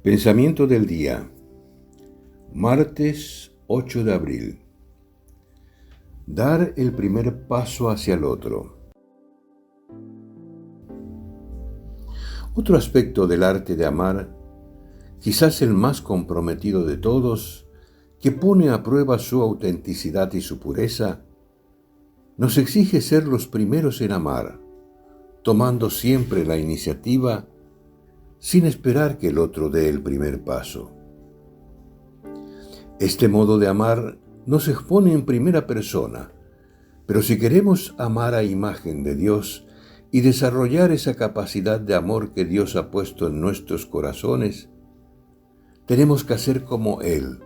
Pensamiento del día, martes 8 de abril. Dar el primer paso hacia el otro. Otro aspecto del arte de amar, quizás el más comprometido de todos, que pone a prueba su autenticidad y su pureza, nos exige ser los primeros en amar, tomando siempre la iniciativa sin esperar que el otro dé el primer paso. Este modo de amar nos expone en primera persona, pero si queremos amar a imagen de Dios y desarrollar esa capacidad de amor que Dios ha puesto en nuestros corazones, tenemos que hacer como Él,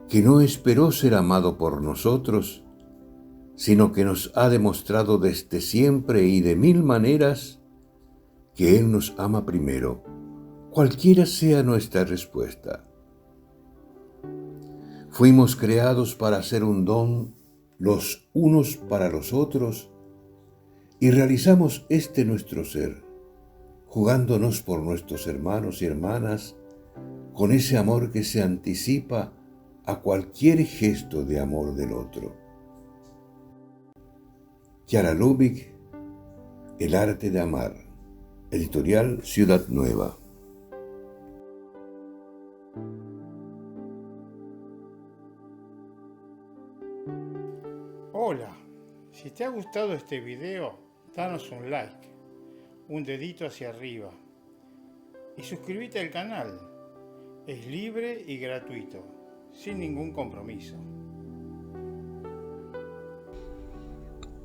que no esperó ser amado por nosotros, sino que nos ha demostrado desde siempre y de mil maneras que Él nos ama primero, cualquiera sea nuestra respuesta. Fuimos creados para hacer un don los unos para los otros y realizamos este nuestro ser, jugándonos por nuestros hermanos y hermanas con ese amor que se anticipa a cualquier gesto de amor del otro. Chiara Lubich, El arte de amar. Editorial Ciudad Nueva. Hola, si te ha gustado este video, danos un like, un dedito hacia arriba y suscríbete al canal. Es libre y gratuito, sin ningún compromiso.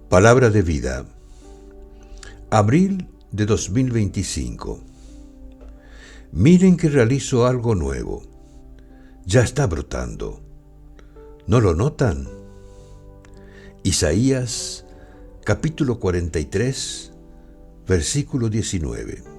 Palabra de vida. Abril de 2025. Miren que realizo algo nuevo. Ya está brotando. ¿No lo notan? Isaías, capítulo 43, versículo 19.